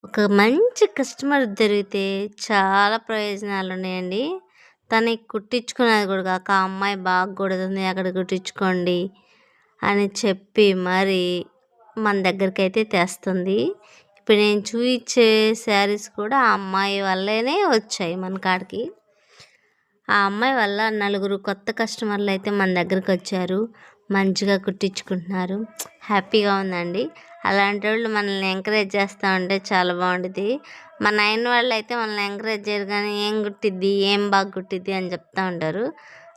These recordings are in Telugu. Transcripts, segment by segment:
ఒక మంచి కస్టమర్ దొరికితే చాలా ప్రయోజనాలున్నాయండి. తనకి కుట్టించుకునేది కూడా కాక, ఆ అమ్మాయి బాగా కుడుతుంది అక్కడ కుట్టించుకోండి అని చెప్పి మరి మన దగ్గరికైతే తెస్తుంది. ఇప్పుడు నేను చూయించే శారీస్ కూడా ఆ అమ్మాయి వల్లేనే వచ్చాయి మన కాడికి. ఆ అమ్మాయి వల్ల నలుగురు కొత్త కస్టమర్లు అయితే మన దగ్గరికి వచ్చారు. మంచిగా కుట్టించుకుంటున్నారు. హ్యాపీగా ఉందండి. అలాంటి వాళ్ళు మనల్ని ఎంకరేజ్ చేస్తూ ఉంటే చాలా బాగుంటుంది. మన అయిన వాళ్ళు అయితే మనల్ని ఎంకరేజ్ చేయరు, కానీ ఏం కుట్టిద్ది, ఏం బాగా కుట్టిద్ది అని చెప్తూ ఉంటారు.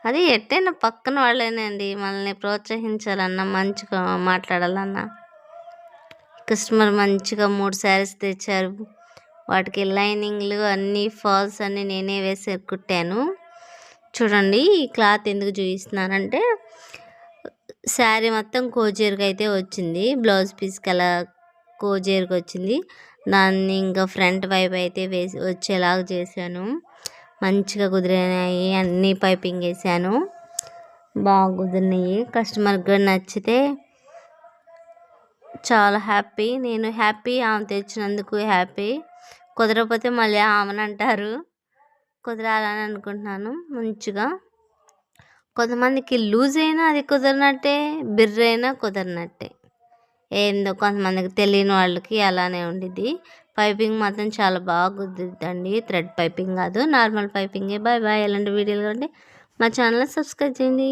అది ఎట్టైనా పక్కన వాళ్ళేనండి. మనల్ని ప్రోత్సహించాలన్నా, మంచిగా మాట్లాడాలన్నా. కస్టమర్ మంచిగా 3 శారీస్ తెచ్చారు. వాటికి లైనింగ్లు అన్నీ ఫాల్స్ అన్నీ నేనే వేసి కుట్టాను. చూడండి, ఈ క్లాత్ ఎందుకు చూపిస్తున్నానంటే, శారీ మొత్తం కోజేరుగా అయితే వచ్చింది. బ్లౌజ్ పీస్కి అలా కోజేరుగా వచ్చింది. దాన్ని ఇంకా ఫ్రంట్ వైపు అయితే వేసి వచ్చేలాగా చేశాను. మంచిగా కుదిరినాయి. అన్నీ పైపింగ్ వేసాను. బాగా కుదిరినాయి. కస్టమర్కి కూడా నచ్చితే చాలా హ్యాపీ. నేను హ్యాపీ, ఆమె తెచ్చినందుకు హ్యాపీ. కుదరకపోతే మళ్ళీ ఆమెనంటారు. కుదరాలని అనుకుంటున్నాను మంచిగా. కొంతమందికి లూజ్ అయినా అది కుదరనట్టే, బిర్రైనా కుదరనట్టే. ఏందో కొంతమందికి తెలియని వాళ్ళకి అలానే ఉండిద్ది. పైపింగ్ మాత్రం చాలా బాగా కుదిరిద్దండి. థ్రెడ్ పైపింగ్ కాదు, నార్మల్ పైపింగే. Bye bye. ఎలాంటి వీడియోలు కంటే మా ఛానల్ సబ్స్క్రైబ్ చేయండి.